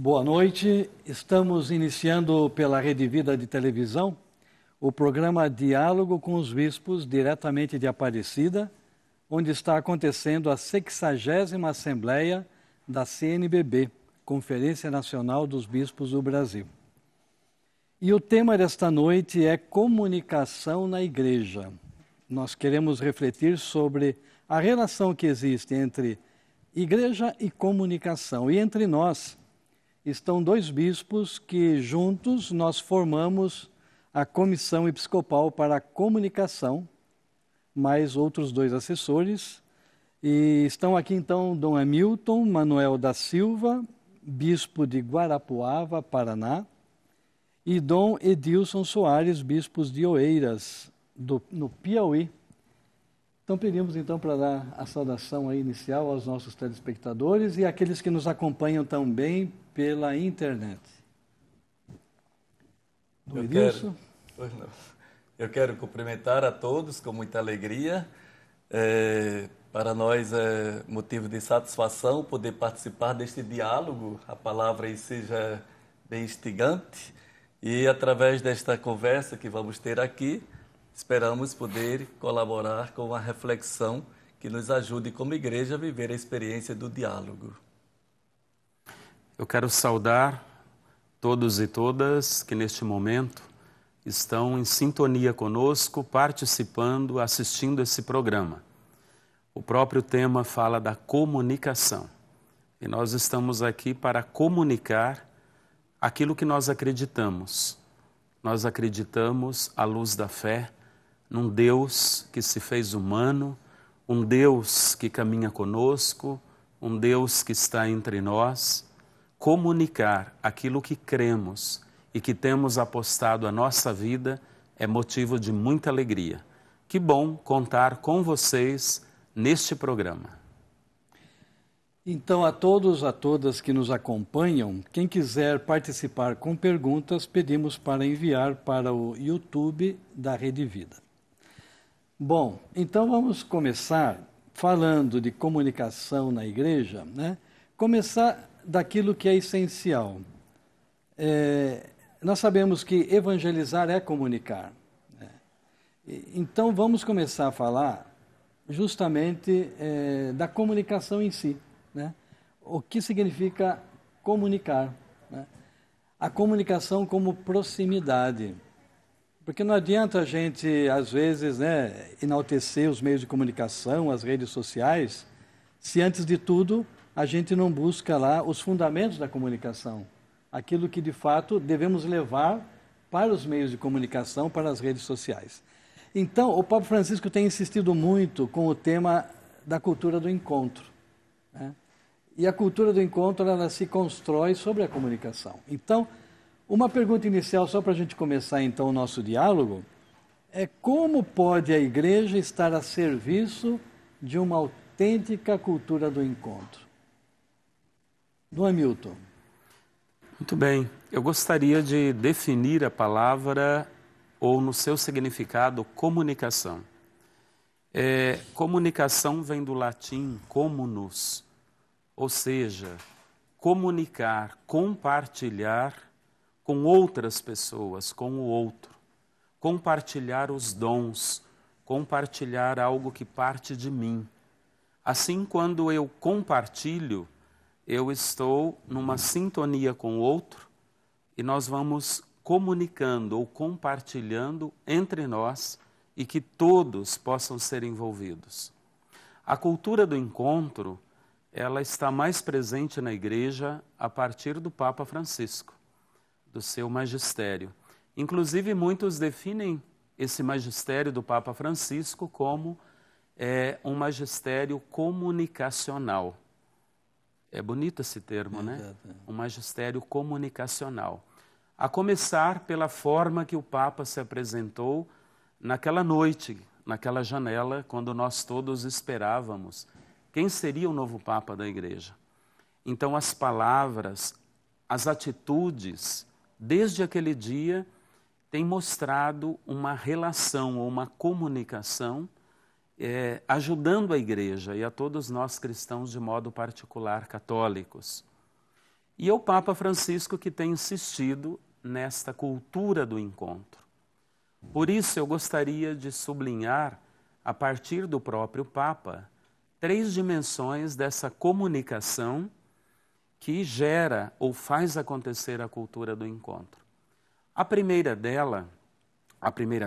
Boa noite, estamos iniciando pela Rede Vida de Televisão o programa Diálogo com os Bispos, diretamente de Aparecida, onde está acontecendo a 60ª Assembleia da CNBB, Conferência Nacional dos Bispos do Brasil. E o tema desta noite é comunicação na igreja. Nós queremos refletir sobre a relação que existe entre igreja e comunicação. E entre nós estão dois bispos que juntos nós formamos a Comissão Episcopal para a Comunicação, mais outros dois assessores. E estão aqui então Dom Hamilton Manuel da Silva, bispo de Guarapuava, Paraná, e Dom Edilson Soares, bispos de Oeiras, no Piauí. Então pedimos então para dar a saudação aí inicial aos nossos telespectadores e àqueles que nos acompanham também pela internet. Dom Edilson. Eu quero cumprimentar a todos com muita alegria. Para nós é motivo de satisfação poder participar deste diálogo. A palavra aí seja bem instigante. E através desta conversa que vamos ter aqui, esperamos poder colaborar com uma reflexão que nos ajude como igreja a viver a experiência do diálogo. Eu quero saudar todos e todas que neste momento estão em sintonia conosco, participando, assistindo esse programa. O próprio tema fala da comunicação. E nós estamos aqui para comunicar aquilo que nós acreditamos. Nós acreditamos, à luz da fé, num Deus que se fez humano, um Deus que caminha conosco, um Deus que está entre nós. Comunicar aquilo que cremos e que temos apostado a nossa vida é motivo de muita alegria. Que bom contar com vocês neste programa. Então, a todos, a todas que nos acompanham, quem quiser participar com perguntas, pedimos para enviar para o YouTube da Rede Vida. Bom, então vamos começar falando de comunicação na igreja, né? Começar daquilo que é essencial. Nós sabemos que evangelizar é comunicar, né? Então vamos começar a falar justamente da comunicação em si, né? O que significa comunicar, né? A comunicação como proximidade. Porque não adianta a gente, às vezes, né, enaltecer os meios de comunicação, as redes sociais, se antes de tudo a gente não busca lá os fundamentos da comunicação. Aquilo que, de fato, devemos levar para os meios de comunicação, para as redes sociais. Então, o Papa Francisco tem insistido muito com o tema da cultura do encontro, né? E a cultura do encontro, ela se constrói sobre a comunicação. Então, uma pergunta inicial, só para a gente começar então o nosso diálogo, é como pode a igreja estar a serviço de uma autêntica cultura do encontro? Dom Hamilton. Muito bem, eu gostaria de definir a palavra, ou no seu significado, comunicação. Comunicação vem do latim comunus, ou seja, comunicar, compartilhar com outras pessoas, com o outro. Compartilhar os dons, compartilhar algo que parte de mim. Assim, quando eu compartilho, eu estou numa sintonia com o outro e nós vamos comunicando ou compartilhando entre nós e que todos possam ser envolvidos. A cultura do encontro, ela está mais presente na igreja a partir do Papa Francisco, do seu magistério. Inclusive, muitos definem esse magistério do Papa Francisco como um magistério comunicacional. É bonito esse termo, né? Um magistério comunicacional. A começar pela forma que o Papa se apresentou naquela noite, naquela janela, quando nós todos esperávamos quem seria o novo Papa da Igreja. Então, as palavras, as atitudes, desde aquele dia, têm mostrado uma relação ou uma comunicação ajudando a Igreja e a todos nós cristãos de modo particular, católicos. E é o Papa Francisco que tem insistido nesta cultura do encontro. Por isso, eu gostaria de sublinhar, a partir do próprio Papa, 3 dimensões dessa comunicação que gera ou faz acontecer a cultura do encontro. A primeira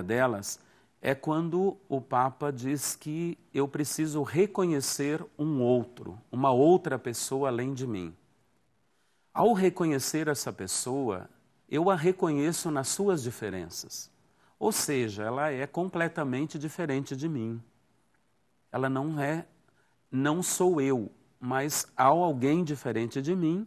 delas é quando o Papa diz que eu preciso reconhecer um outro, uma outra pessoa além de mim. Ao reconhecer essa pessoa, eu a reconheço nas suas diferenças. Ou seja, ela é completamente diferente de mim. Ela não sou eu, mas há alguém diferente de mim,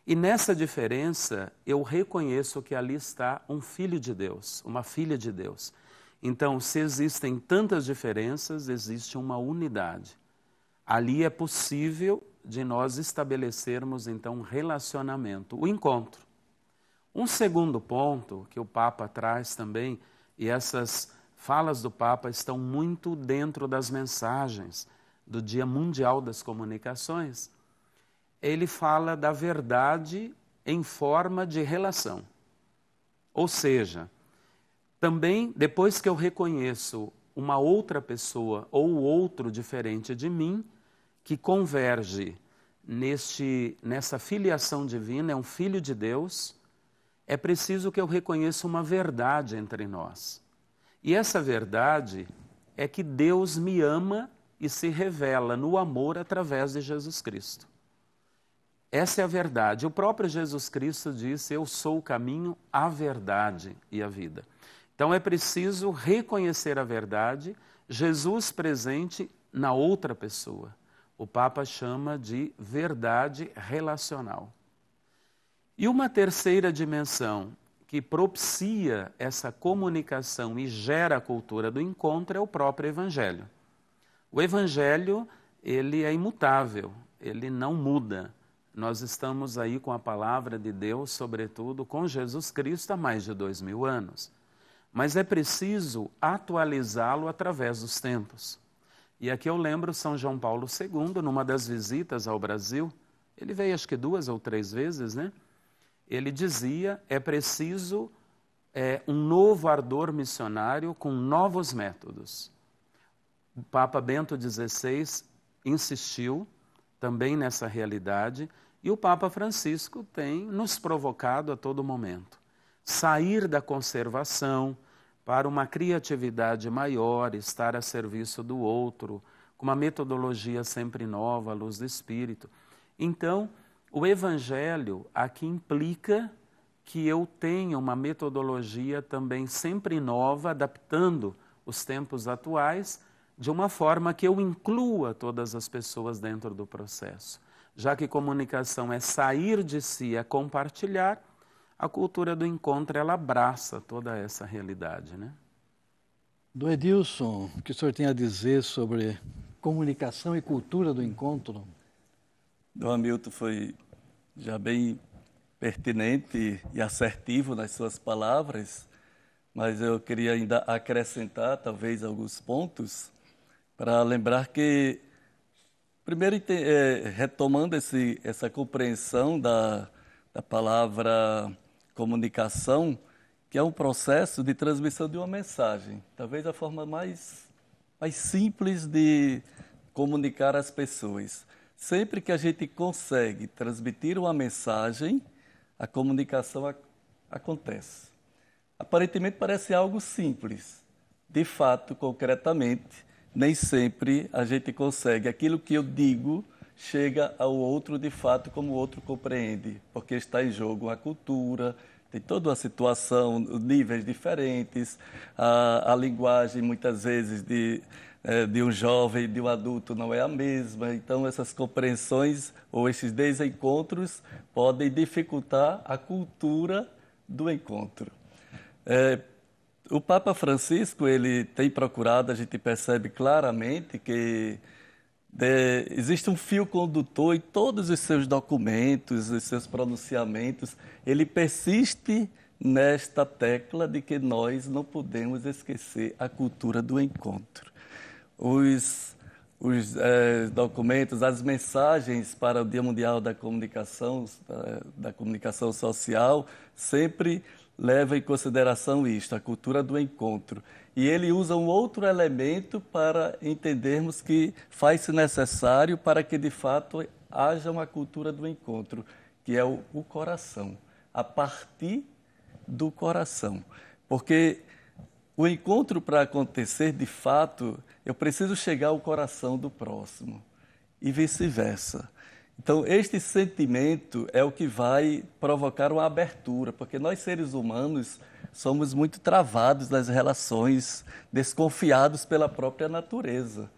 e nessa diferença eu reconheço que ali está um filho de Deus, uma filha de Deus. Então, se existem tantas diferenças, existe uma unidade. Ali é possível de nós estabelecermos, então, um relacionamento, o encontro. Um segundo ponto que o Papa traz também, e essas falas do Papa estão muito dentro das mensagens do Dia Mundial das Comunicações, ele fala da verdade em forma de relação. Ou seja, também depois que eu reconheço uma outra pessoa ou outro diferente de mim, que converge nessa filiação divina, é um filho de Deus, é preciso que eu reconheça uma verdade entre nós. E essa verdade é que Deus me ama e se revela no amor através de Jesus Cristo. Essa é a verdade. O próprio Jesus Cristo disse, eu sou o caminho, a verdade e a vida. Então é preciso reconhecer a verdade, Jesus presente na outra pessoa. O Papa chama de verdade relacional. E uma terceira dimensão que propicia essa comunicação e gera a cultura do encontro é o próprio Evangelho. O Evangelho, ele é imutável, ele não muda. Nós estamos aí com a palavra de Deus, sobretudo com Jesus Cristo há mais de 2000 anos. Mas é preciso atualizá-lo através dos tempos. E aqui eu lembro São João Paulo II, numa das visitas ao Brasil, ele veio acho que 2 ou 3 vezes, né? Ele dizia, é preciso um novo ardor missionário com novos métodos. O Papa Bento XVI insistiu também nessa realidade e o Papa Francisco tem nos provocado a todo momento. Sair da conservação para uma criatividade maior, estar a serviço do outro, com uma metodologia sempre nova, à luz do Espírito. Então, o Evangelho aqui implica que eu tenha uma metodologia também sempre nova, adaptando os tempos atuais, de uma forma que eu inclua todas as pessoas dentro do processo. Já que comunicação é sair de si, é compartilhar, a cultura do encontro, ela abraça toda essa realidade, né? Do Edilson, o que o senhor tem a dizer sobre comunicação e cultura do encontro? Dom Hamilton foi já bem pertinente e assertivo nas suas palavras, mas eu queria ainda acrescentar talvez alguns pontos para lembrar que, primeiro, retomando essa compreensão da palavra comunicação, que é um processo de transmissão de uma mensagem, talvez a forma mais simples de comunicar às pessoas. Sempre que a gente consegue transmitir uma mensagem, a comunicação acontece. Aparentemente parece algo simples. De fato, concretamente, nem sempre a gente consegue. Aquilo que eu digo chega ao outro de fato como o outro compreende, porque está em jogo a cultura, tem toda uma situação, níveis diferentes, a linguagem muitas vezes de um jovem e de um adulto não é a mesma, então essas compreensões ou esses desencontros podem dificultar a cultura do encontro. O Papa Francisco, ele tem procurado, a gente percebe claramente que existe um fio condutor em todos os seus documentos, os seus pronunciamentos, ele persiste nesta tecla de que nós não podemos esquecer a cultura do encontro. os documentos, as mensagens para o Dia Mundial da Comunicação Social, sempre leva em consideração isto, a cultura do encontro. E ele usa um outro elemento para entendermos que faz-se necessário para que, de fato, haja uma cultura do encontro, que é o coração, a partir do coração. Porque o encontro, para acontecer, de fato, eu preciso chegar ao coração do próximo e vice-versa. Então, este sentimento é o que vai provocar uma abertura, porque nós, seres humanos, somos muito travados nas relações, desconfiados pela própria natureza.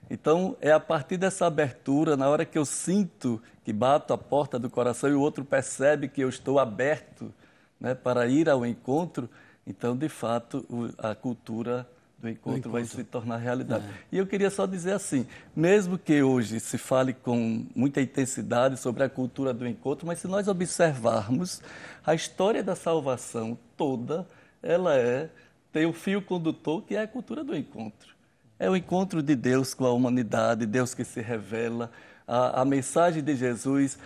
Então, é a partir dessa abertura, na hora que eu sinto que bato a porta do coração e o outro percebe que eu estou aberto, né, para ir ao encontro, então, de fato, a cultura do encontro vai se tornar realidade. E eu queria só dizer assim, mesmo que hoje se fale com muita intensidade sobre a cultura do encontro, mas se nós observarmos, a história da salvação toda, ela tem um fio condutor que é a cultura do encontro. É o encontro de Deus com a humanidade, Deus que se revela, a mensagem de Jesus,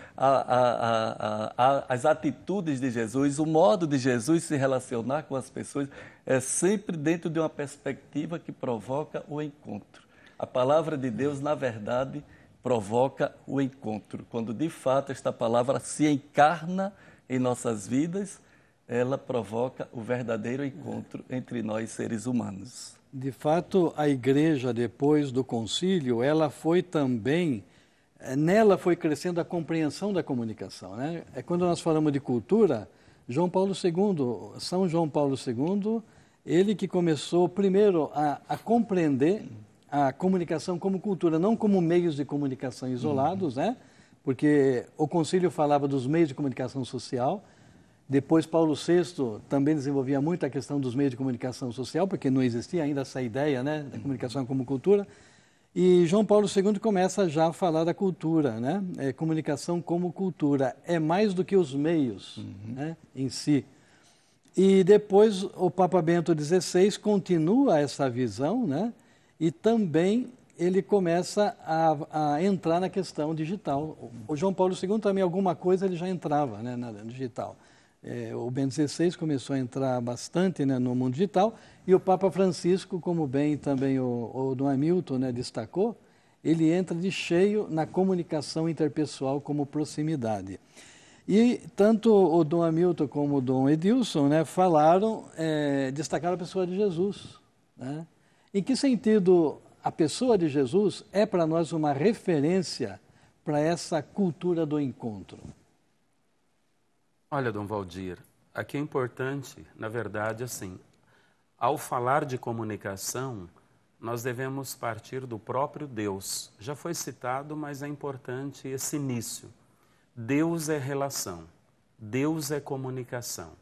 as atitudes de Jesus, o modo de Jesus se relacionar com as pessoas, é sempre dentro de uma perspectiva que provoca o encontro. A palavra de Deus, na verdade, provoca o encontro. Quando, de fato, esta palavra se encarna em nossas vidas, ela provoca o verdadeiro encontro entre nós, seres humanos. De fato, a igreja, depois do concílio, ela foi também... Nela foi crescendo a compreensão da comunicação, né? É quando nós falamos de cultura, São João Paulo II, ele que começou primeiro a compreender a comunicação como cultura, não como meios de comunicação isolados, né? Porque o concílio falava dos meios de comunicação social. Depois, Paulo VI também desenvolvia muito a questão dos meios de comunicação social, porque não existia ainda essa ideia, né, da comunicação como cultura. E João Paulo II começa já a falar da cultura, né? Comunicação como cultura. É mais do que os meios, né, em si. E depois o Papa Bento XVI continua essa visão, né? E também ele começa a entrar na questão digital. O João Paulo II também, alguma coisa, ele já entrava, né, no digital. O Bento XVI começou a entrar bastante, né, no mundo digital, e o Papa Francisco, como bem também o Dom Hamilton, né, destacou, ele entra de cheio na comunicação interpessoal como proximidade. E tanto o Dom Hamilton como o Dom Edilson, né, destacaram a pessoa de Jesus, né? Em que sentido a pessoa de Jesus é para nós uma referência para essa cultura do encontro? Olha, Dom Valdir, aqui é importante, na verdade, assim, ao falar de comunicação, nós devemos partir do próprio Deus. Já foi citado, mas é importante esse início. Deus é relação, Deus é comunicação.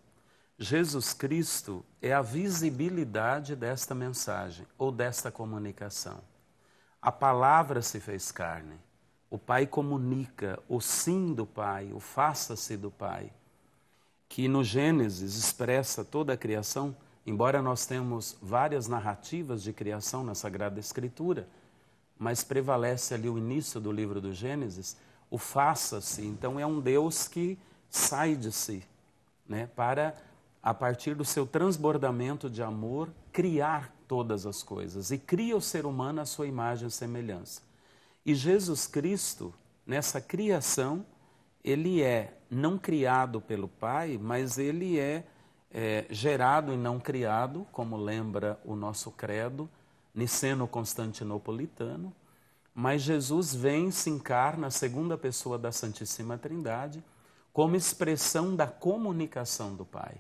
Jesus Cristo é a visibilidade desta mensagem ou desta comunicação. A palavra se fez carne, o Pai comunica o sim do Pai, o faça-se do Pai, que no Gênesis expressa toda a criação, embora nós tenhamos várias narrativas de criação na Sagrada Escritura, mas prevalece ali o início do livro do Gênesis, o faça-se. Então é um Deus que sai de si, né, para, a partir do seu transbordamento de amor, criar todas as coisas. E cria o ser humano à sua imagem e semelhança. E Jesus Cristo, nessa criação, ele é não criado pelo Pai, mas ele é gerado e não criado, como lembra o nosso credo niceno-constantinopolitano. Mas Jesus vem, se encarna, a segunda pessoa da Santíssima Trindade, como expressão da comunicação do Pai.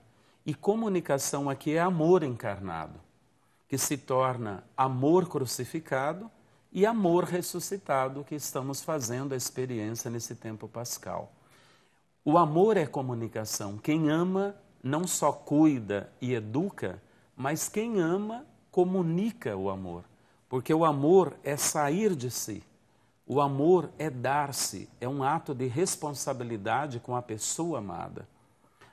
E comunicação aqui é amor encarnado, que se torna amor crucificado e amor ressuscitado, que estamos fazendo a experiência nesse tempo pascal. O amor é comunicação. Quem ama não só cuida e educa, mas quem ama comunica o amor. Porque o amor é sair de si. O amor é dar-se, é um ato de responsabilidade com a pessoa amada.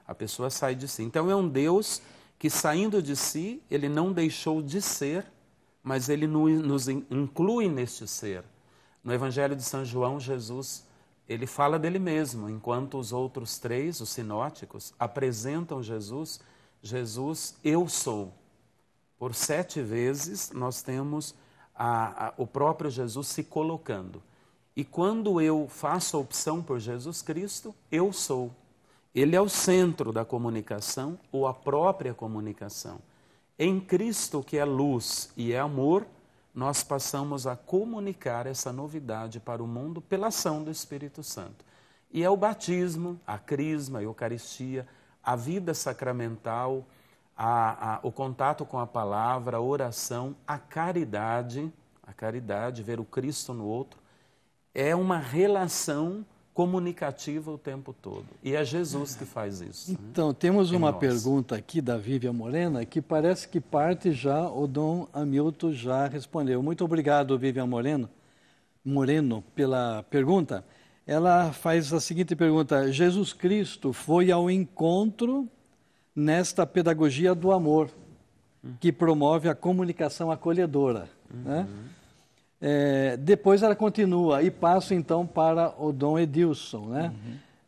A pessoa sai de si. Então é um Deus que, saindo de si, ele não deixou de ser, mas ele nos inclui neste ser. No Evangelho de São João, Jesus, ele fala dele mesmo, enquanto os outros três, os sinóticos, apresentam Jesus, eu sou. Por 7 vezes nós temos o próprio Jesus se colocando. E quando eu faço a opção por Jesus Cristo, eu sou. Ele é o centro da comunicação ou a própria comunicação. Em Cristo, que é luz e é amor, nós passamos a comunicar essa novidade para o mundo pela ação do Espírito Santo. E é o batismo, a crisma, a Eucaristia, a vida sacramental, o contato com a palavra, a oração, a caridade, ver o Cristo no outro, é uma relação comunicativa o tempo todo. E é Jesus que faz isso. Então, temos uma pergunta aqui da Vivian Morena, que parece que parte já, o Dom Hamilton já respondeu. Muito obrigado, Vivian Moreno, pela pergunta. Ela faz a seguinte pergunta: Jesus Cristo foi ao encontro nesta pedagogia do amor, que promove a comunicação acolhedora, né? Depois ela continua e passa então para o Dom Edilson, né?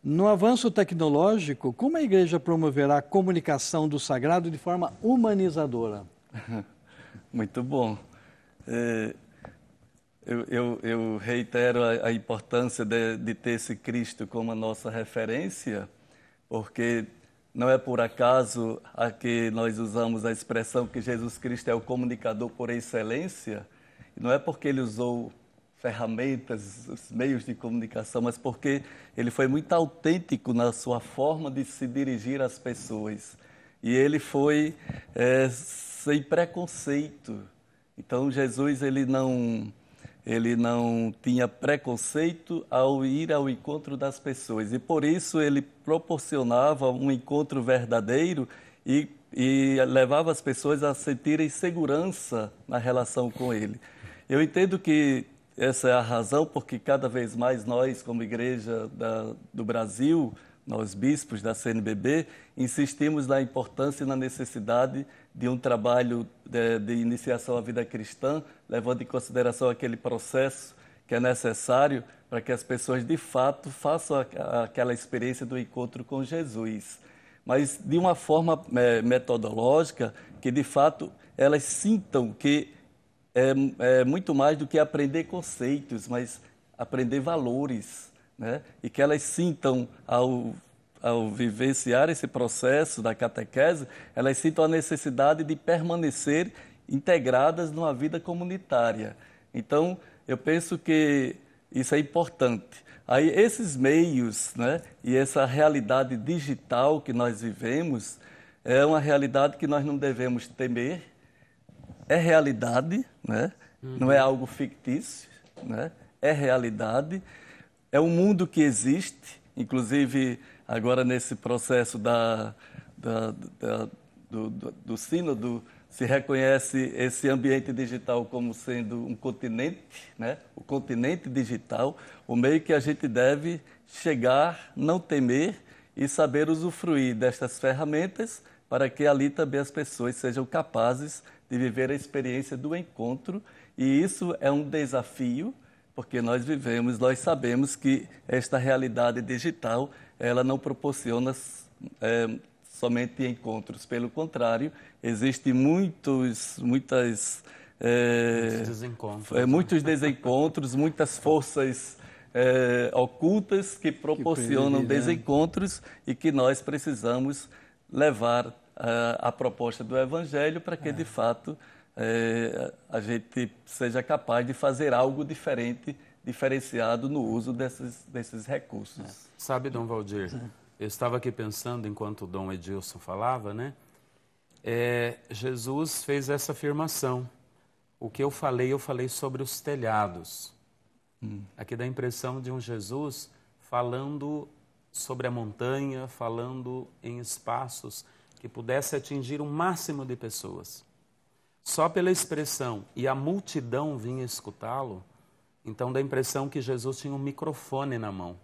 No avanço tecnológico, como a Igreja promoverá a comunicação do sagrado de forma humanizadora? Muito bom. Eu reitero a importância de ter esse Cristo como a nossa referência, porque não é por acaso que nós usamos a expressão que Jesus Cristo é o comunicador por excelência. Não é porque ele usou ferramentas, os meios de comunicação, mas porque ele foi muito autêntico na sua forma de se dirigir às pessoas. E ele foi sem preconceito. Então, Jesus ele não tinha preconceito ao ir ao encontro das pessoas. E por isso ele proporcionava um encontro verdadeiro e levava as pessoas a sentirem segurança na relação com ele. Eu entendo que essa é a razão porque cada vez mais nós, como Igreja do Brasil, nós bispos da CNBB, insistimos na importância e na necessidade de um trabalho de iniciação à vida cristã, levando em consideração aquele processo que é necessário para que as pessoas, de fato, façam aquela experiência do encontro com Jesus. Mas de uma forma metodológica, que, de fato, elas sintam que é muito mais do que aprender conceitos, mas aprender valores, né? E que elas sintam, ao vivenciar esse processo da catequese, elas sintam a necessidade de permanecer integradas numa vida comunitária. Então, eu penso que isso é importante. Aí, esses meios, né, e essa realidade digital que nós vivemos, é uma realidade que nós não devemos temer. É realidade, né? Não é algo fictício, né? É realidade, é um mundo que existe, inclusive agora nesse processo do sínodo, se reconhece esse ambiente digital como sendo um continente, né? O continente digital, o meio que a gente deve chegar, não temer e saber usufruir destas ferramentas para que ali também as pessoas sejam capazes de viver a experiência do encontro. E isso é um desafio, porque nós sabemos que esta realidade digital, ela não proporciona somente encontros. Pelo contrário, existem muitos desencontros, muitas forças ocultas que proporcionam desencontros e que nós precisamos levar a proposta do Evangelho para que, de fato, a gente seja capaz de fazer algo diferenciado no uso desses recursos. Sabe, Dom Valdir, eu estava aqui pensando, enquanto o Dom Edilson falava, né? Jesus fez essa afirmação. O que eu falei sobre os telhados. Aqui dá a impressão de um Jesus falando sobre a montanha, falando em espaços que pudesse atingir o máximo de pessoas. Só pela expressão, e a multidão vinha escutá-lo, então dá a impressão que Jesus tinha um microfone na mão.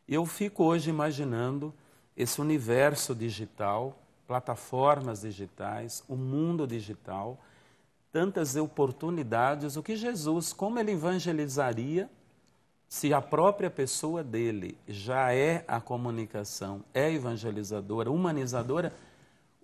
E eu fico hoje imaginando esse universo digital, plataformas digitais, o mundo digital, tantas oportunidades, o que Jesus, como ele evangelizaria, se a própria pessoa dele já é a comunicação, é evangelizadora, humanizadora,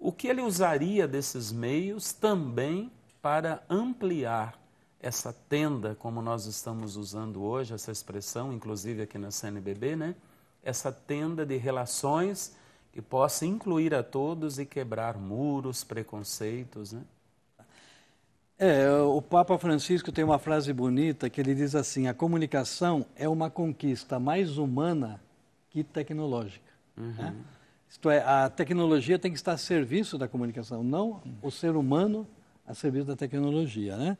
o que ele usaria desses meios também para ampliar essa tenda, como nós estamos usando hoje, essa expressão, inclusive aqui na CNBB, né? Essa tenda de relações que possa incluir a todos e quebrar muros, preconceitos, né? O Papa Francisco tem uma frase bonita que ele diz assim: a comunicação é uma conquista mais humana que tecnológica. Né? Isto é, a tecnologia tem que estar a serviço da comunicação, não o ser humano a serviço da tecnologia, né?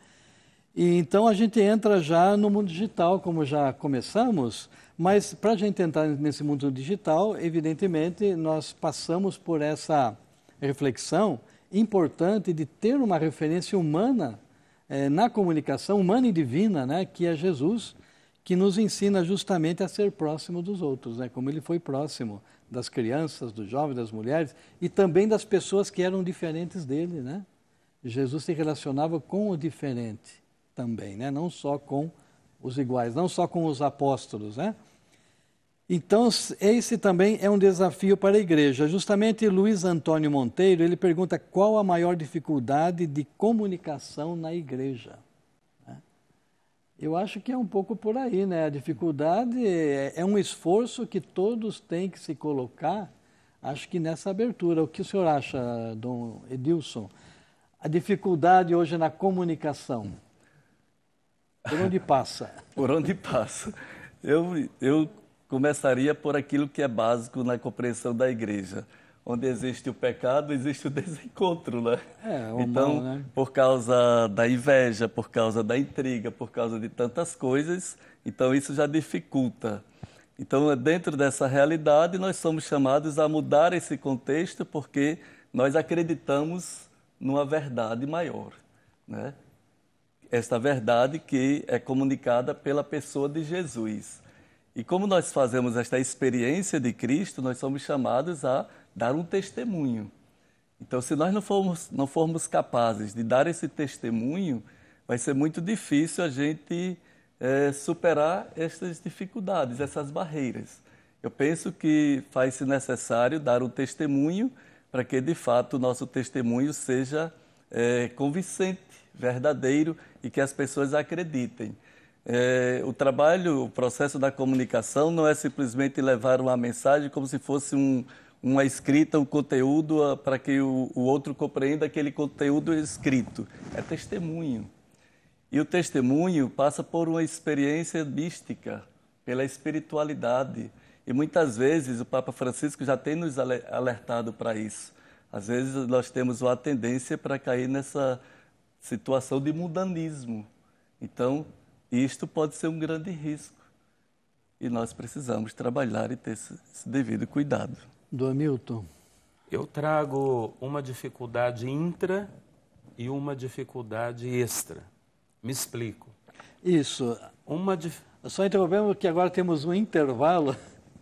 E então a gente entra já no mundo digital, como já começamos, mas para a gente entrar nesse mundo digital, evidentemente, nós passamos por essa reflexão importante de ter uma referência humana na comunicação, humana e divina, né, que é Jesus, que nos ensina justamente a ser próximo dos outros, né, como ele foi próximo das crianças, dos jovens, das mulheres e também das pessoas que eram diferentes dele, né? Jesus se relacionava com o diferente também, né? Não só com os iguais, não só com os apóstolos, né? Então, esse também é um desafio para a igreja. Justamente Luiz Antônio Monteiro, ele pergunta qual a maior dificuldade de comunicação na igreja. Eu acho que é um pouco por aí, né? A dificuldade é um esforço que todos têm que se colocar, acho que nessa abertura. O que o senhor acha, Dom Edilson? A dificuldade hoje na comunicação, por onde passa? Por onde passa? Eu começaria por aquilo que é básico na compreensão da igreja. Onde existe o pecado, existe o desencontro, né? Então, mal, né? por causa da inveja, por causa da intriga, por causa de tantas coisas, então isso já dificulta. Então, dentro dessa realidade, nós somos chamados a mudar esse contexto porque nós acreditamos numa verdade maior, né? Esta verdade que é comunicada pela pessoa de Jesus. E como nós fazemos esta experiência de Cristo, nós somos chamados a dar um testemunho. Então, se nós não formos capazes de dar esse testemunho, vai ser muito difícil a gente superar essas dificuldades, essas barreiras. Eu penso que faz-se necessário dar um testemunho para que, de fato, o nosso testemunho seja convincente, verdadeiro e que as pessoas acreditem. O processo da comunicação não é simplesmente levar uma mensagem como se fosse uma escrita, um conteúdo para que o outro compreenda aquele conteúdo escrito. É testemunho. E o testemunho passa por uma experiência mística, pela espiritualidade. E muitas vezes o Papa Francisco já tem nos alertado para isso. Às vezes nós temos uma tendência para cair nessa situação de mundanismo. Então, isto pode ser um grande risco. E nós precisamos trabalhar e ter esse devido cuidado. Do Hamilton. Eu trago uma dificuldade intra e uma dificuldade extra. Me explico. Isso. Só interrompemos que agora temos um intervalo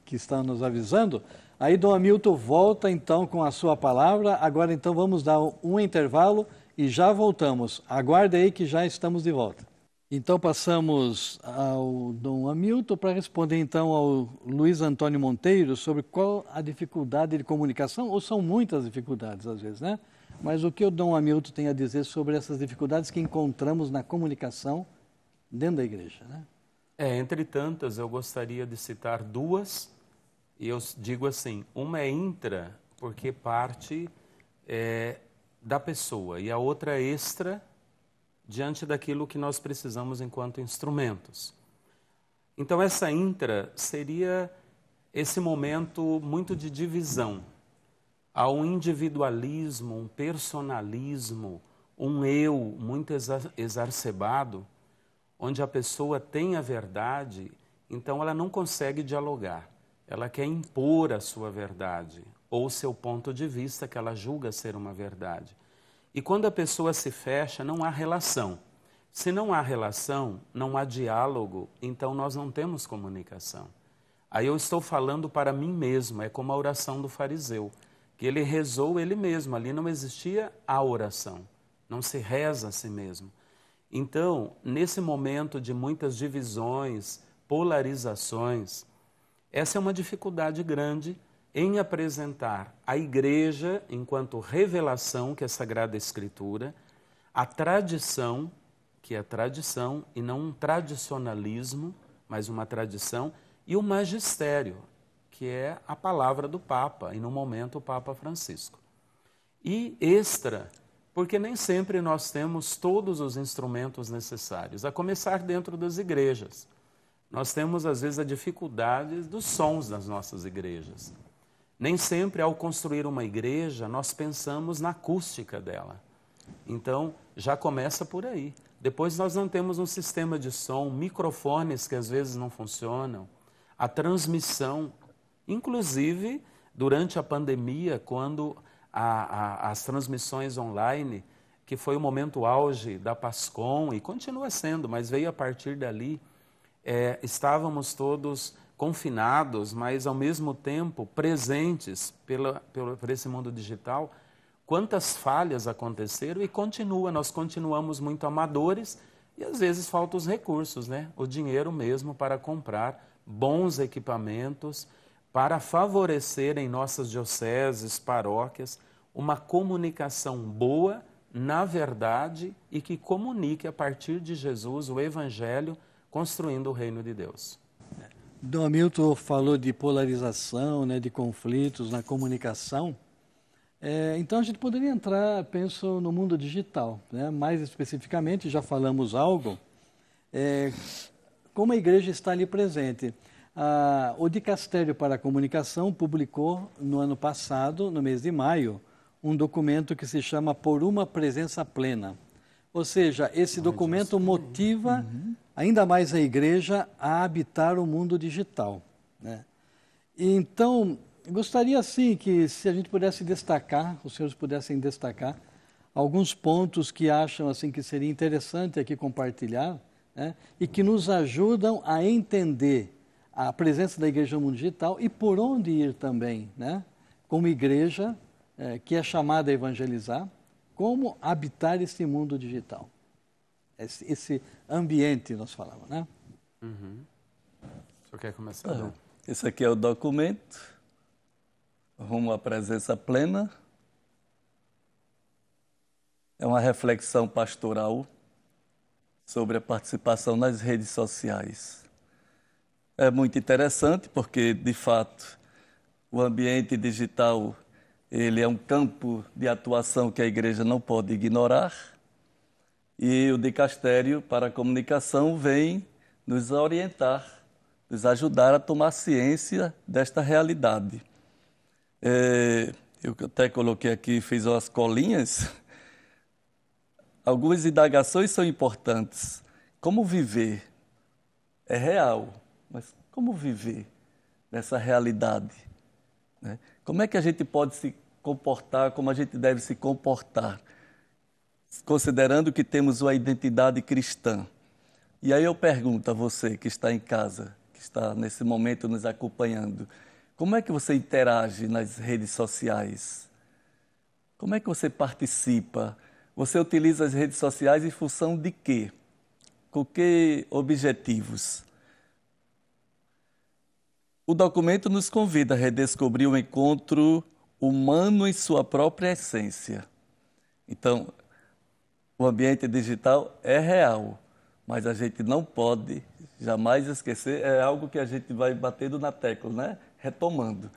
que está nos avisando. Aí Dom Hamilton volta então com a sua palavra. Agora então vamos dar um intervalo e já voltamos. Aguarde aí que já estamos de volta. Então passamos ao Dom Hamilton para responder então ao Luiz Antônio Monteiro sobre qual a dificuldade de comunicação, ou são muitas dificuldades às vezes, né? Mas o que o Dom Hamilton tem a dizer sobre essas dificuldades que encontramos na comunicação dentro da igreja, né? Entre tantas, eu gostaria de citar duas, e eu digo assim, uma é intra, porque parte da pessoa, e a outra é extra, diante daquilo que nós precisamos enquanto instrumentos. Então, essa intra seria esse momento muito de divisão. Há um individualismo, um personalismo, um eu muito exacerbado, onde a pessoa tem a verdade, então ela não consegue dialogar. Ela quer impor a sua verdade, ou o seu ponto de vista que ela julga ser uma verdade. E quando a pessoa se fecha, não há relação. Se não há relação, não há diálogo, então nós não temos comunicação. Aí eu estou falando para mim mesmo, é como a oração do fariseu, que ele rezou ele mesmo, ali não existia a oração. não se reza a si mesmo. Então, nesse momento de muitas divisões, polarizações, essa é uma dificuldade grande em apresentar a Igreja enquanto revelação, que é a Sagrada Escritura, a tradição, que é a tradição, e não um tradicionalismo, mas uma tradição, e o magistério, que é a palavra do Papa, e no momento o Papa Francisco. E extra, porque nem sempre nós temos todos os instrumentos necessários, a começar dentro das igrejas. Nós temos, às vezes, a dificuldade dos sons das nossas igrejas. Nem sempre, ao construir uma igreja, nós pensamos na acústica dela. Então, já começa por aí. Depois nós não temos um sistema de som, microfones que às vezes não funcionam, a transmissão. Inclusive, durante a pandemia, quando as transmissões online, que foi o momento auge da PASCOM, e continua sendo, mas veio a partir dali, estávamos todos confinados, mas ao mesmo tempo presentes por esse mundo digital. Quantas falhas aconteceram e nós continuamos muito amadores e às vezes faltam os recursos, né? O dinheiro mesmo para comprar bons equipamentos, para favorecer em nossas dioceses, paróquias, uma comunicação boa, na verdade, e que comunique a partir de Jesus o Evangelho, construindo o reino de Deus. Dom Hamilton falou de polarização, né, de conflitos na comunicação. Então a gente poderia entrar, penso, no mundo digital, né? Mais especificamente, já falamos algo, como a igreja está ali presente. O Dicastério para a Comunicação publicou no ano passado, no mês de maio, um documento que se chama Por uma Presença Plena. Ou seja, esse documento motiva ainda mais a igreja a habitar o mundo digital, né? E então, gostaria sim que se a gente pudesse destacar, os senhores pudessem destacar alguns pontos que acham assim que seria interessante aqui compartilhar, né? E que nos ajudam a entender a presença da igreja no mundo digital e por onde ir também, né? Como igreja que é chamada a evangelizar, como habitar esse mundo digital. Esse ambiente nós falamos, né? Uhum. O senhor quer começar? Esse aqui é o documento, Rumo à Presença Plena. É uma reflexão pastoral sobre a participação nas redes sociais. É muito interessante porque, de fato, o ambiente digital ele é um campo de atuação que a igreja não pode ignorar. E o Dicastério para a Comunicação vem nos orientar, nos ajudar a tomar ciência desta realidade. Eu até coloquei aqui, fiz umas colinhas. Algumas indagações são importantes. Como viver? É real, mas como viver nessa realidade? Né? Como é que a gente pode se comportar, como a gente deve se comportar? Considerando que temos uma identidade cristã. E aí eu pergunto a você que está em casa, que está nesse momento nos acompanhando, como é que você interage nas redes sociais? Como é que você participa? Você utiliza as redes sociais em função de quê? Com que objetivos? O documento nos convida a redescobrir o encontro humano em sua própria essência. Então, o ambiente digital é real, mas a gente não pode jamais esquecer, é algo que a gente vai batendo na tecla, né? Retomando.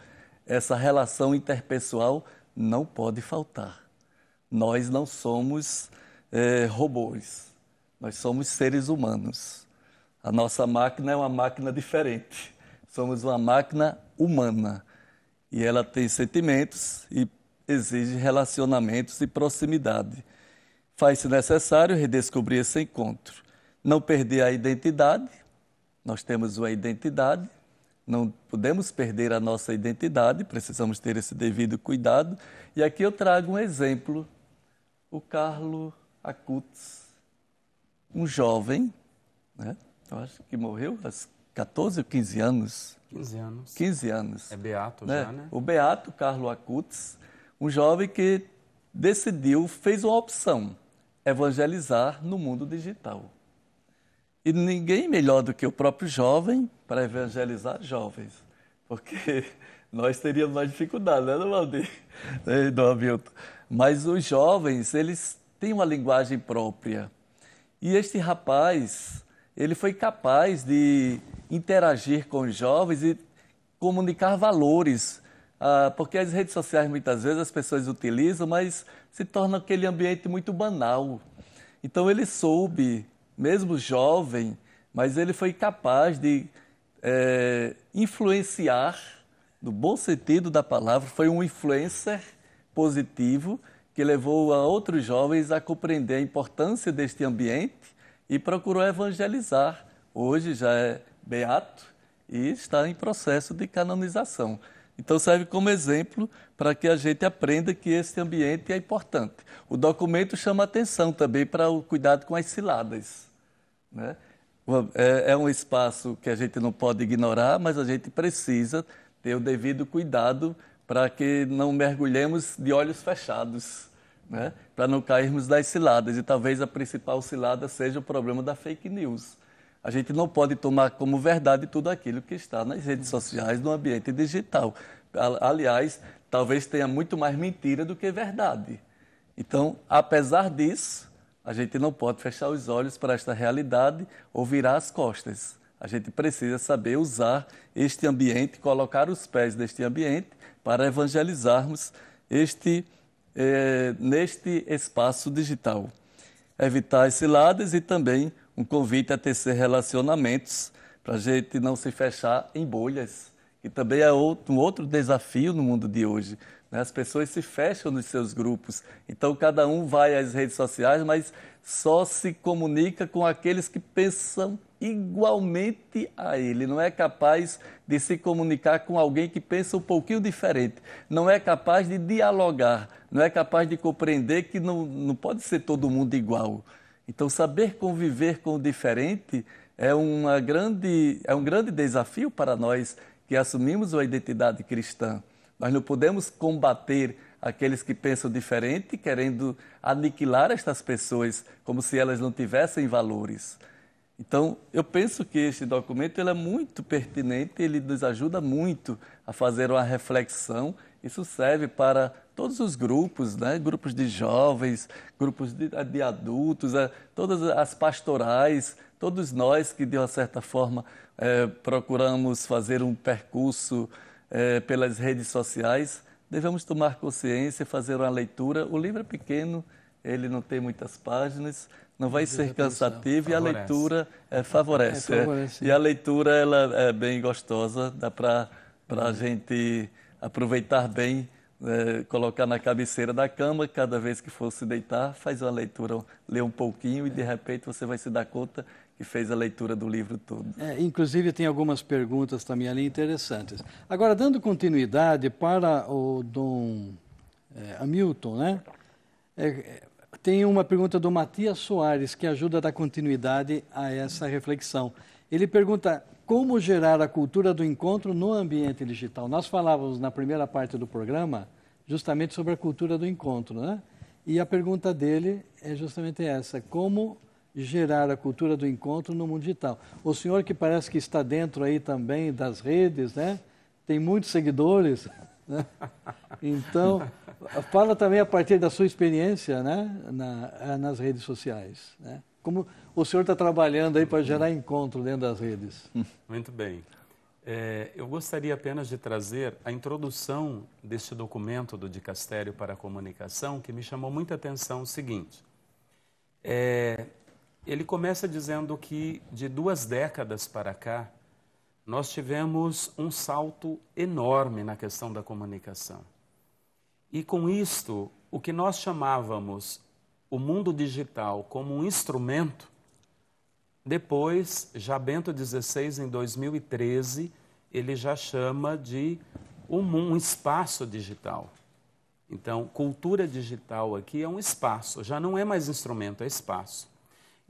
Essa relação interpessoal não pode faltar. Nós não somos robôs, nós somos seres humanos. A nossa máquina é uma máquina diferente. Somos uma máquina humana e ela tem sentimentos e exige relacionamentos e proximidade. Faz-se necessário redescobrir esse encontro. Não perder a identidade, nós temos uma identidade, não podemos perder a nossa identidade, precisamos ter esse devido cuidado. E aqui eu trago um exemplo, o Carlo Acutis, um jovem, né? Eu acho que morreu aos 14 ou 15 anos. 15 anos. 15 anos. É beato né? já, né? O beato Carlo Acutis, um jovem que decidiu, fez uma opção evangelizar no mundo digital. E ninguém melhor do que o próprio jovem para evangelizar jovens. Porque nós teríamos mais dificuldade, né, Valdir? Não, Hamilton. Mas os jovens, eles têm uma linguagem própria. E este rapaz, ele foi capaz de interagir com os jovens e comunicar valores. Porque as redes sociais, muitas vezes, as pessoas utilizam, mas se torna aquele ambiente muito banal. Então, ele soube, mesmo jovem, mas ele foi capaz de influenciar, no bom sentido da palavra, foi um influencer positivo que levou a outros jovens a compreender a importância deste ambiente e procurou evangelizar. Hoje já é beato e está em processo de canonização. Então serve como exemplo para que a gente aprenda que esse ambiente é importante. O documento chama atenção também para o cuidado com as ciladas, né? É um espaço que a gente não pode ignorar, mas a gente precisa ter o devido cuidado para que não mergulhemos de olhos fechados, né? Para não cairmos das ciladas. E talvez a principal cilada seja o problema da fake news. A gente não pode tomar como verdade tudo aquilo que está nas redes sociais, no ambiente digital. Aliás, talvez tenha muito mais mentira do que verdade. Então, apesar disso, a gente não pode fechar os olhos para esta realidade ou virar as costas. A gente precisa saber usar este ambiente, colocar os pés neste ambiente para evangelizarmos neste espaço digital. Evitar as ciladas e também um convite a tecer relacionamentos para a gente não se fechar em bolhas, que também é um outro desafio no mundo de hoje, né? As pessoas se fecham nos seus grupos, então cada um vai às redes sociais, mas só se comunica com aqueles que pensam igualmente a ele. Não é capaz de se comunicar com alguém que pensa um pouquinho diferente. Não é capaz de dialogar. Não é capaz de compreender que não pode ser todo mundo igual. Então, saber conviver com o diferente é um grande desafio para nós que assumimos a identidade cristã. Nós não podemos combater aqueles que pensam diferente, querendo aniquilar estas pessoas como se elas não tivessem valores. Então, eu penso que este documento ele é muito pertinente, ele nos ajuda muito a fazer uma reflexão. Isso serve para todos os grupos, né? Grupos de jovens, grupos de adultos, todas as pastorais, todos nós que, de uma certa forma, procuramos fazer um percurso pelas redes sociais, devemos tomar consciência, fazer uma leitura. O livro é pequeno, ele não tem muitas páginas, não vai ser cansativo e a leitura favorece. E a leitura ela é bem gostosa, dá para a gente aproveitar bem, colocar na cabeceira da cama, cada vez que for se deitar, faz uma leitura, lê um pouquinho e de repente você vai se dar conta que fez a leitura do livro todo. Inclusive tem algumas perguntas também ali interessantes. Agora, dando continuidade para o Dom Hamilton, né? Tem uma pergunta do Matias Soares que ajuda a dar continuidade a essa reflexão. Ele pergunta: como gerar a cultura do encontro no ambiente digital? Nós falávamos na primeira parte do programa justamente sobre a cultura do encontro, né? E a pergunta dele é justamente essa: como gerar a cultura do encontro no mundo digital? O senhor, que parece que está dentro aí também das redes, né? Tem muitos seguidores, né? Então, fala também a partir da sua experiência, né? Nas redes sociais, né? Como o senhor está trabalhando aí para gerar encontro dentro das redes? Muito bem. Eu gostaria apenas de trazer a introdução deste documento do Dicastério para a Comunicação, que me chamou muita atenção o seguinte. Ele começa dizendo que de 2 décadas para cá, nós tivemos um salto enorme na questão da comunicação. E com isto, o que nós chamávamos o mundo digital como um instrumento, depois, já Bento XVI, em 2013, ele já chama de um espaço digital. Então, cultura digital aqui é um espaço, já não é mais instrumento, é espaço.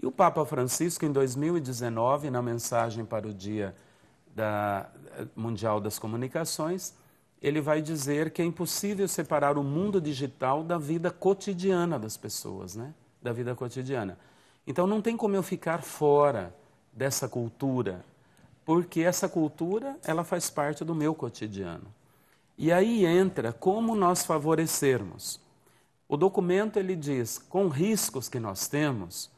E o Papa Francisco, em 2019, na mensagem para o Dia Mundial das Comunicações, ele vai dizer que é impossível separar o mundo digital da vida cotidiana das pessoas, né? da vida cotidiana. Então não tem como eu ficar fora dessa cultura, porque essa cultura ela faz parte do meu cotidiano. E aí entra como nós favorecermos. O documento ele diz, com riscos que nós temos,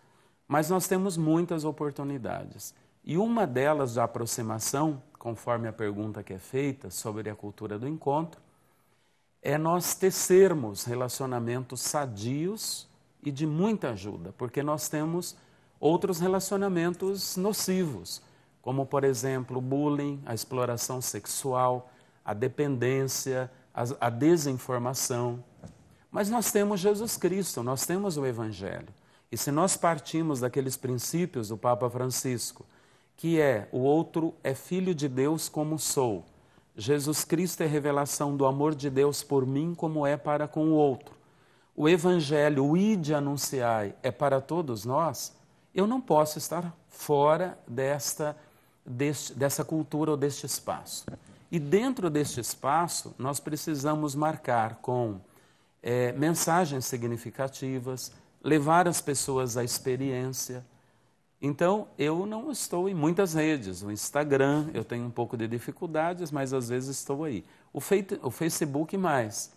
mas nós temos muitas oportunidades. E uma delas da aproximação, conforme a pergunta que é feita sobre a cultura do encontro, é nós tecermos relacionamentos sadios e de muita ajuda, porque nós temos outros relacionamentos nocivos, como, por exemplo, o bullying, a exploração sexual, a dependência, a desinformação. Mas nós temos Jesus Cristo, nós temos o Evangelho. E se nós partimos daqueles princípios do Papa Francisco, que é o outro é filho de Deus como sou, Jesus Cristo é revelação do amor de Deus por mim como é para com o outro, o Evangelho, o ide anunciai, é para todos nós, eu não posso estar fora dessa cultura ou deste espaço. E dentro deste espaço, nós precisamos marcar com mensagens significativas, levar as pessoas à experiência. Então, eu não estou em muitas redes. O Instagram, eu tenho um pouco de dificuldades, mas às vezes estou aí. O Facebook mais.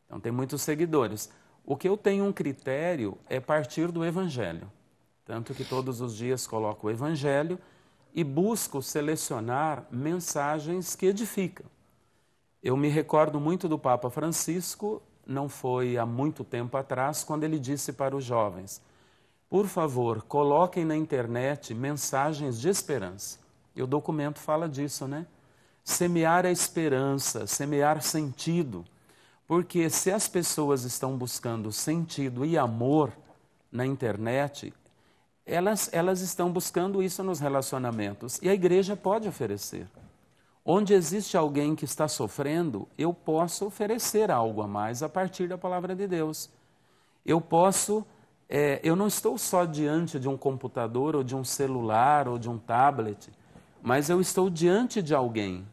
Então, tem muitos seguidores. O que eu tenho um critério é partir do Evangelho. Tanto que todos os dias coloco o Evangelho e busco selecionar mensagens que edificam. Eu me recordo muito do Papa Francisco, não foi há muito tempo atrás, quando ele disse para os jovens, por favor, coloquem na internet mensagens de esperança. E o documento fala disso, né? Semear a esperança, semear sentido. Porque se as pessoas estão buscando sentido e amor na internet, elas estão buscando isso nos relacionamentos. E a igreja pode oferecer. Onde existe alguém que está sofrendo, eu posso oferecer algo a mais a partir da palavra de Deus. Eu não estou só diante de um computador, ou de um celular, ou de um tablet, mas eu estou diante de alguém,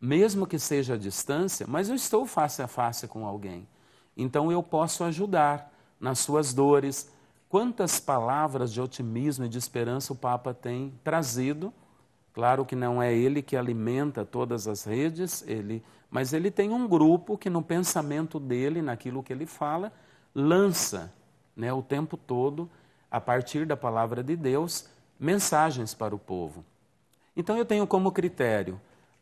mesmo que seja à distância, mas eu estou face a face com alguém. Então eu posso ajudar nas suas dores. Quantas palavras de otimismo e de esperança o Papa tem trazido. Claro que não é ele que alimenta todas as redes, mas ele tem um grupo que no pensamento dele, naquilo que ele fala, lança, né, o tempo todo, a partir da palavra de Deus, mensagens para o povo. Então eu tenho como critério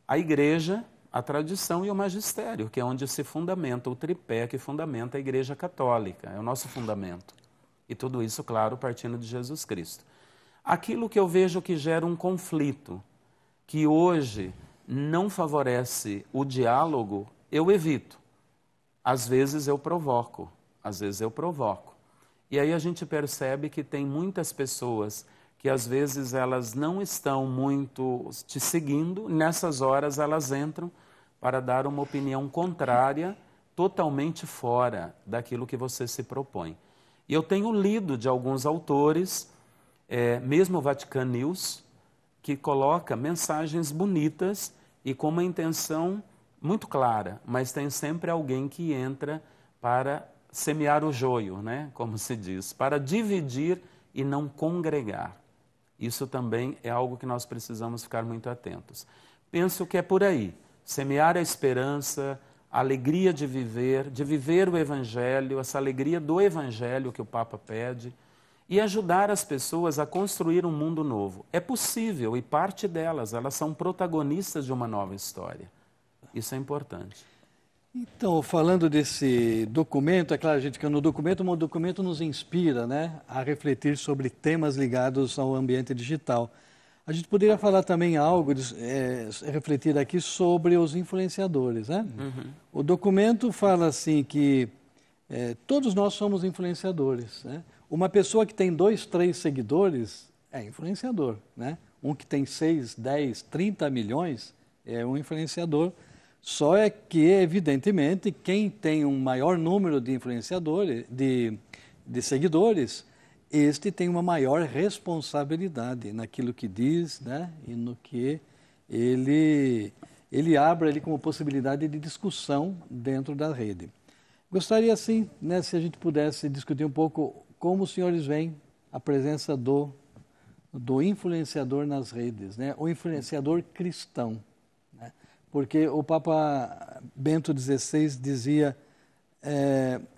a igreja, a tradição e o magistério, que é onde se fundamenta o tripé que fundamenta a Igreja Católica, é o nosso fundamento. E tudo isso, claro, partindo de Jesus Cristo. Aquilo que eu vejo que gera um conflito, que hoje não favorece o diálogo, eu evito. Às vezes eu provoco. E aí a gente percebe que tem muitas pessoas que às vezes elas não estão muito te seguindo, nessas horas elas entram para dar uma opinião contrária, totalmente fora daquilo que você se propõe. E eu tenho lido de alguns autores, mesmo o Vatican News, que coloca mensagens bonitas e com uma intenção muito clara, mas tem sempre alguém que entra para semear o joio, né? Como se diz, para dividir e não congregar. Isso também é algo que nós precisamos ficar muito atentos. Penso que é por aí, semear a esperança, a alegria de viver o Evangelho, essa alegria do Evangelho que o Papa pede, e ajudar as pessoas a construir um mundo novo. É possível, e parte delas, elas são protagonistas de uma nova história. Isso é importante. Então, falando desse documento, é claro, gente, que no documento, o documento nos inspira, né, a refletir sobre temas ligados ao ambiente digital. A gente poderia falar também algo, refletir aqui sobre os influenciadores, né? Uhum. O documento fala assim que todos nós somos influenciadores, né? Uma pessoa que tem 2, 3 seguidores é influenciador, né? Um que tem 6, 10, 30 milhões é um influenciador. Só é que, evidentemente, quem tem um maior número de influenciadores, de seguidores, este tem uma maior responsabilidade naquilo que diz, né? E no que ele abre ali como possibilidade de discussão dentro da rede. Gostaria, assim, né, se a gente pudesse discutir um pouco como os senhores veem a presença do influenciador nas redes, né? O influenciador cristão, né? Porque o Papa Bento XVI dizia,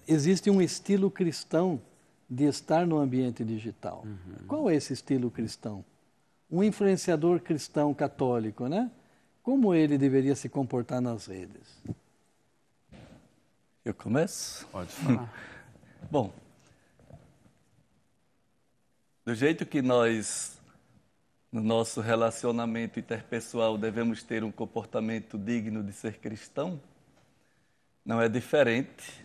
existe um estilo cristão de estar no ambiente digital. Qual é esse estilo cristão? Um influenciador cristão católico, né? Como ele deveria se comportar nas redes? Eu começo? Pode falar. Bom, do jeito que nós, no nosso relacionamento interpessoal, devemos ter um comportamento digno de ser cristão, não é diferente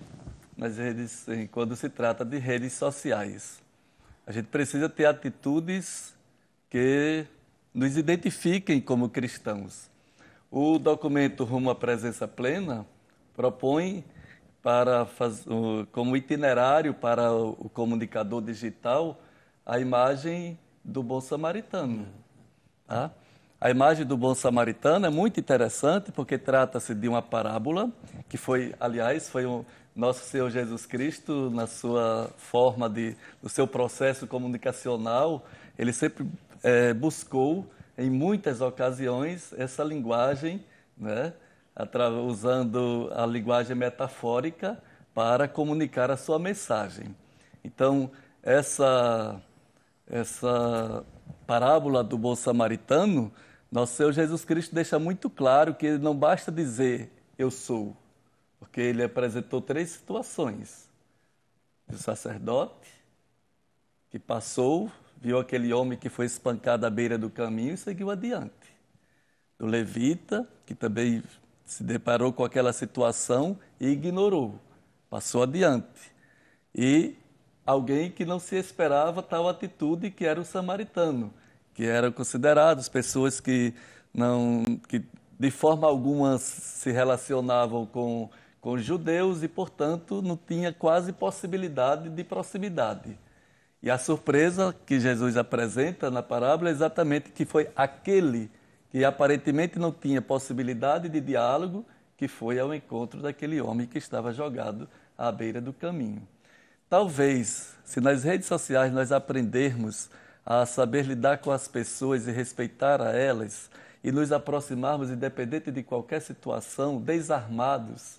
quando se trata de redes sociais. A gente precisa ter atitudes que nos identifiquem como cristãos. O documento Rumo à Presença Plena propõe como itinerário para o comunicador digital a imagem do bom samaritano. Tá? A imagem do bom samaritano é muito interessante porque trata-se de uma parábola que foi o nosso Senhor Jesus Cristo, na sua no seu processo comunicacional, ele sempre buscou, em muitas ocasiões, essa linguagem, né, usando a linguagem metafórica para comunicar a sua mensagem. Então, essa parábola do bom samaritano, nosso Senhor Jesus Cristo deixa muito claro que não basta dizer eu sou, porque ele apresentou 3 situações. O sacerdote que passou, viu aquele homem que foi espancado à beira do caminho e seguiu adiante. O levita, que também se deparou com aquela situação e ignorou, passou adiante. E alguém que não se esperava tal atitude, que era o samaritano, que eram considerados pessoas que de forma alguma se relacionavam com judeus e, portanto, não tinha quase possibilidade de proximidade. E a surpresa que Jesus apresenta na parábola é exatamente que foi aquele que aparentemente não tinha possibilidade de diálogo, que foi ao encontro daquele homem que estava jogado à beira do caminho. Talvez, se nas redes sociais nós aprendermos a saber lidar com as pessoas e respeitar a elas, e nos aproximarmos, independente de qualquer situação, desarmados,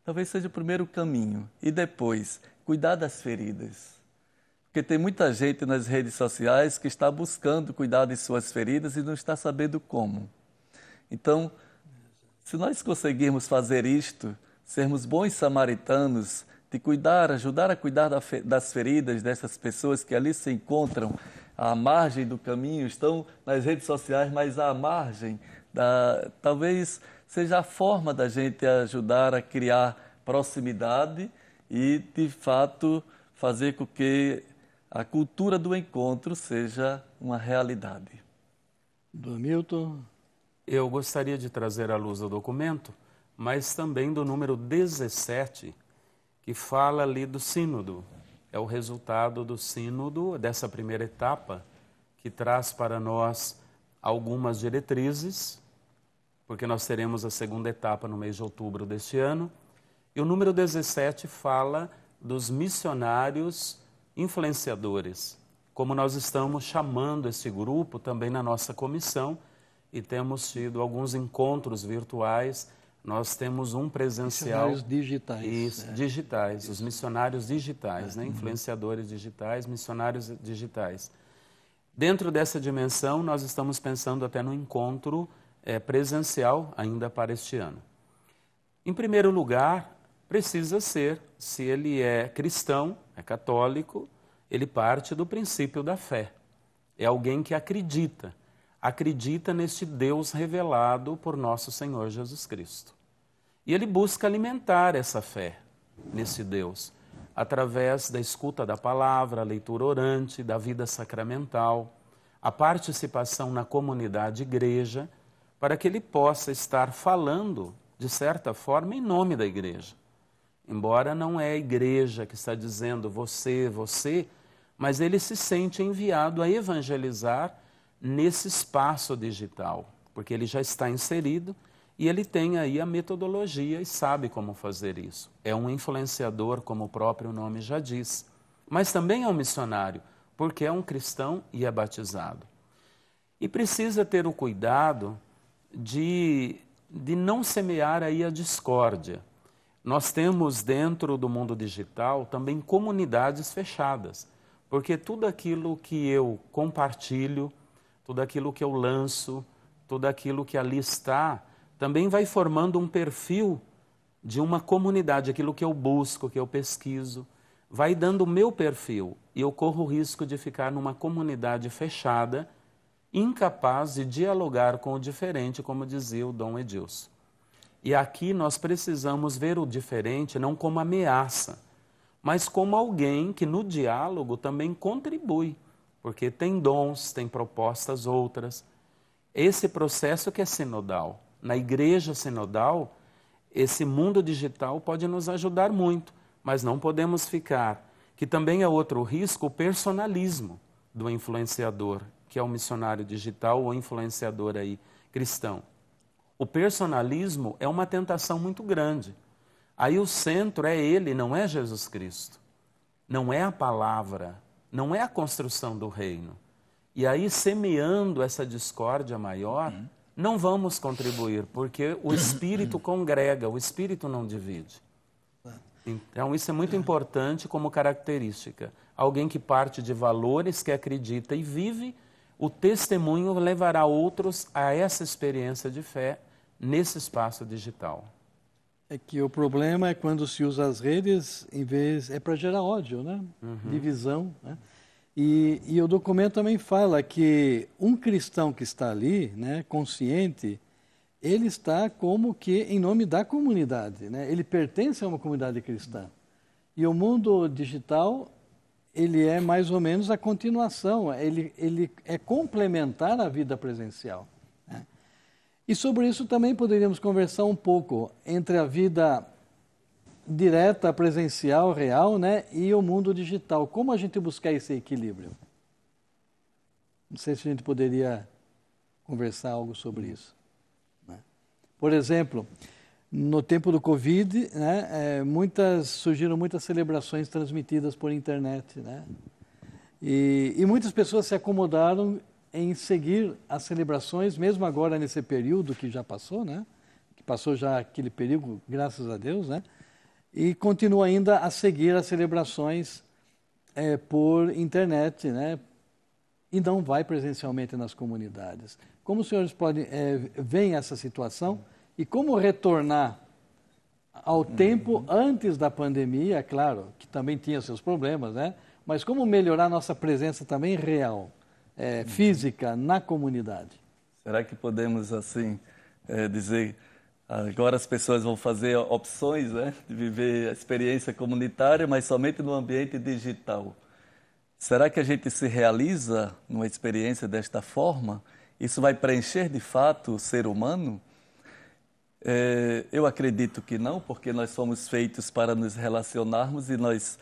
talvez seja o primeiro caminho. E depois, cuidar das feridas. Porque tem muita gente nas redes sociais que está buscando cuidar de suas feridas e não está sabendo como. Então, se nós conseguirmos fazer isto, sermos bons samaritanos, de ajudar a cuidar das feridas dessas pessoas que ali se encontram à margem do caminho, estão nas redes sociais, mas à margem, talvez seja a forma da gente ajudar a criar proximidade e, de fato, fazer com que a cultura do encontro seja uma realidade. Do Hamilton. Eu gostaria de trazer à luz o documento, mas também do número 17, que fala ali do sínodo. É o resultado do sínodo, dessa primeira etapa, que traz para nós algumas diretrizes, porque nós teremos a segunda etapa no mês de outubro deste ano. E o número 17 fala dos missionários influenciadores, como nós estamos chamando esse grupo também na nossa comissão, e temos tido alguns encontros virtuais. Nós temos um presencial. Missionários digitais. Isso, digitais, os missionários digitais, né? Influenciadores digitais, missionários digitais. Dentro dessa dimensão, nós estamos pensando até no encontro presencial ainda para este ano. Em primeiro lugar, precisa ser, se ele é cristão, é católico, ele parte do princípio da fé. É alguém que acredita neste Deus revelado por nosso Senhor Jesus Cristo. E ele busca alimentar essa fé nesse Deus, através da escuta da palavra, a leitura orante, da vida sacramental, a participação na comunidade igreja, para que ele possa estar falando, de certa forma, em nome da igreja. Embora não é a igreja que está dizendo você, mas ele se sente enviado a evangelizar nesse espaço digital, porque ele já está inserido e ele tem aí a metodologia e sabe como fazer isso. É um influenciador, como o próprio nome já diz. mas também é um missionário, porque é um cristão e é batizado. E precisa ter o cuidado de não semear aí a discórdia. Nós temos dentro do mundo digital também comunidades fechadas, porque tudo aquilo que eu compartilho, tudo aquilo que eu lanço, tudo aquilo que ali está, também vai formando um perfil de uma comunidade, aquilo que eu busco, que eu pesquiso, vai dando o meu perfil e eu corro o risco de ficar numa comunidade fechada, incapaz de dialogar com o diferente, como dizia o Dom Edilson. E aqui nós precisamos ver o diferente não como ameaça, mas como alguém que no diálogo também contribui, porque tem dons, tem propostas outras. Esse processo que é sinodal. Na igreja sinodal, esse mundo digital pode nos ajudar muito, mas não podemos ficar, que também é outro risco, o personalismo do influenciador, que é o missionário digital ou influenciador aí cristão. O personalismo é uma tentação muito grande. Aí o centro é ele, não é Jesus Cristo. Não é a palavra, não é a construção do reino. E aí, semeando essa discórdia maior, não vamos contribuir, porque o Espírito congrega, o Espírito não divide. Então, isso é muito importante como característica. Alguém que parte de valores, que acredita e vive, o testemunho levará outros a essa experiência de fé nesse espaço digital. É que o problema é quando se usa as redes, em vez, é para gerar ódio, né? Divisão, né? E o documento também fala que um cristão que está ali, né, consciente, ele está como que em nome da comunidade, né? Ele pertence a uma comunidade cristã. E o mundo digital, ele é mais ou menos a continuação, ele é complementar à vida presencial, né? E sobre isso também poderíamos conversar um pouco entre a vida direta, presencial, real, né, e o mundo digital. Como a gente buscar esse equilíbrio? Não sei se a gente poderia conversar algo sobre isso, né? Por exemplo, no tempo do Covid, né, surgiram muitas celebrações transmitidas por internet, né? E muitas pessoas se acomodaram em seguir as celebrações, mesmo agora nesse período que já passou, né? Que passou já aquele período, graças a Deus, né? E continua ainda a seguir as celebrações por internet, né? E não vai presencialmente nas comunidades. Como os senhores podem veem essa situação e como retornar ao tempo antes da pandemia, claro, que também tinha seus problemas, né? Mas como melhorar nossa presença também real, física, na comunidade? Será que podemos, assim, dizer, agora as pessoas vão fazer opções, né, de viver a experiência comunitária, mas somente no ambiente digital? Será que a gente se realiza numa experiência desta forma? Isso vai preencher, de fato, o ser humano? Eu acredito que não, porque nós somos feitos para nos relacionarmos e nós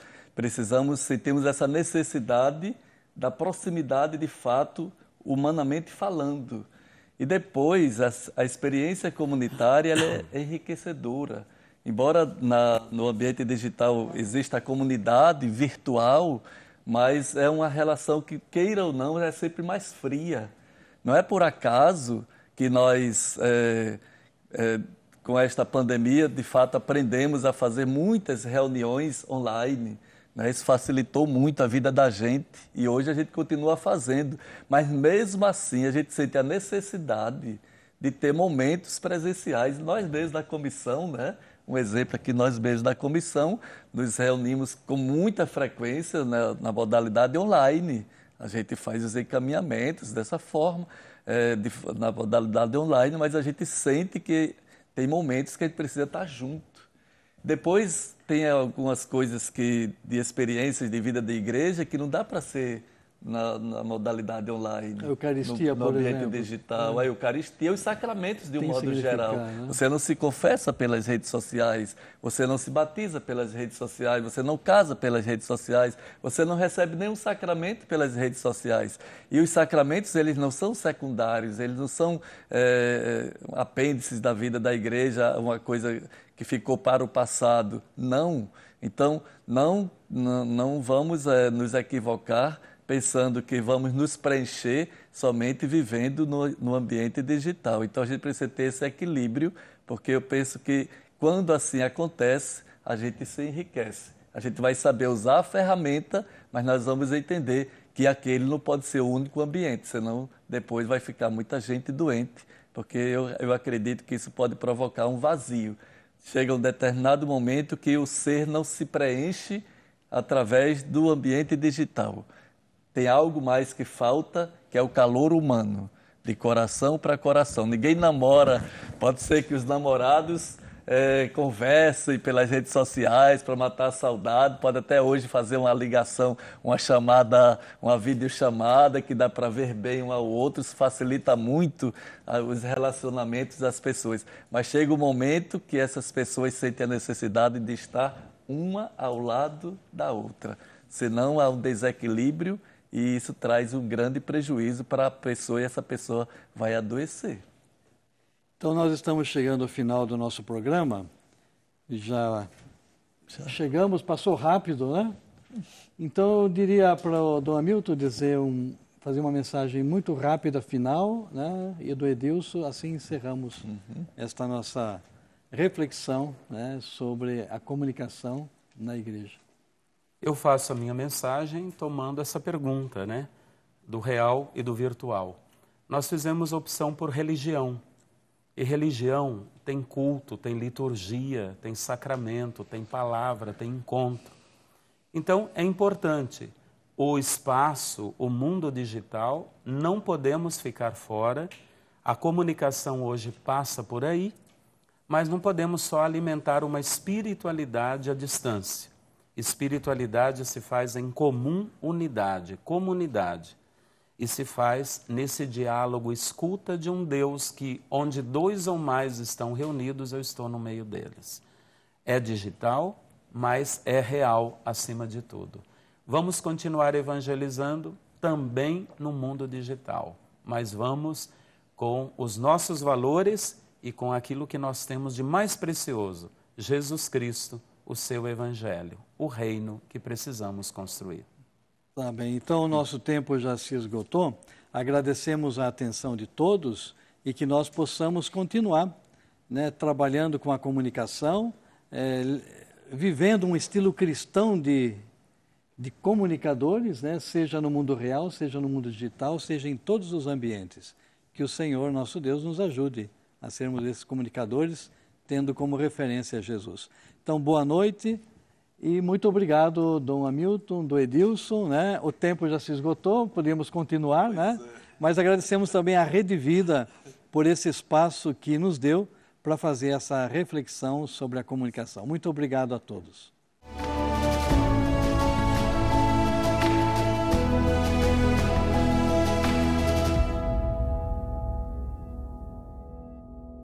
sentimos essa necessidade da proximidade, de fato, humanamente falando. E depois, a experiência comunitária ela é enriquecedora. Embora no ambiente digital exista a comunidade virtual, mas é uma relação que, queira ou não, é sempre mais fria. Não é por acaso que nós, com esta pandemia, de fato, aprendemos a fazer muitas reuniões online. Isso facilitou muito a vida da gente e hoje a gente continua fazendo. Mas mesmo assim a gente sente a necessidade de ter momentos presenciais. Nós mesmos da comissão, né? Um exemplo aqui, nós mesmos da comissão, nos reunimos com muita frequência, né, na modalidade online. A gente faz os encaminhamentos dessa forma, na modalidade online, mas a gente sente que tem momentos que a gente precisa estar junto. Depois tem algumas coisas de experiências de vida de igreja que não dá para ser na modalidade online. A Eucaristia, no ambiente digital, a Eucaristia, os sacramentos de um modo geral. Né? Você não se confessa pelas redes sociais, você não se batiza pelas redes sociais, você não casa pelas redes sociais, você não recebe nenhum sacramento pelas redes sociais. E os sacramentos, eles não são secundários, eles não são apêndices da vida da igreja, uma coisa que ficou para o passado. Não, Então, não vamos nos equivocar pensando que vamos nos preencher somente vivendo no ambiente digital. Então, a gente precisa ter esse equilíbrio, porque eu penso que quando assim acontece, a gente se enriquece. A gente vai saber usar a ferramenta, mas nós vamos entender que aquele não pode ser o único ambiente, senão depois vai ficar muita gente doente, porque eu acredito que isso pode provocar um vazio. Chega um determinado momento que o ser não se preenche através do ambiente digital. Tem algo mais que falta, que é o calor humano, de coração para coração. Ninguém namora, pode ser que os namorados conversem pelas redes sociais para matar a saudade, pode até hoje fazer uma ligação, uma chamada, uma videochamada que dá para ver bem um ao outro, isso facilita muito os relacionamentos das pessoas. Mas chega um momento que essas pessoas sentem a necessidade de estar uma ao lado da outra, senão há um desequilíbrio e isso traz um grande prejuízo para a pessoa e essa pessoa vai adoecer. Então, nós estamos chegando ao final do nosso programa. Já chegamos, passou rápido, né? Então, eu diria para o Dom Hamilton fazer uma mensagem muito rápida final, né? E do Edilson, assim encerramos esta nossa reflexão, né, sobre a comunicação na igreja. Eu faço a minha mensagem tomando essa pergunta, né? Do real e do virtual. Nós fizemos opção por religião. E religião tem culto, tem liturgia, tem sacramento, tem palavra, tem encontro. Então, é importante o espaço, o mundo digital, não podemos ficar fora. A comunicação hoje passa por aí, mas não podemos só alimentar uma espiritualidade à distância. Espiritualidade se faz em comum unidade, comunidade. E se faz nesse diálogo, escuta de um Deus que, onde dois ou mais estão reunidos, eu estou no meio deles. É digital, mas é real acima de tudo. Vamos continuar evangelizando também no mundo digital, mas vamos com os nossos valores e com aquilo que nós temos de mais precioso, Jesus Cristo, o seu evangelho, o reino que precisamos construir. Tá bem, então o nosso tempo já se esgotou. Agradecemos a atenção de todos e que nós possamos continuar, né, trabalhando com a comunicação, vivendo um estilo cristão de comunicadores, né, seja no mundo real, seja no mundo digital, seja em todos os ambientes. Que o Senhor, nosso Deus, nos ajude a sermos esses comunicadores, tendo como referência Jesus. Então, boa noite. E muito obrigado, Dom Hamilton, Dom Edilson, né? O tempo já se esgotou, podíamos continuar, né? Mas agradecemos também à Rede Vida por esse espaço que nos deu para fazer essa reflexão sobre a comunicação. Muito obrigado a todos.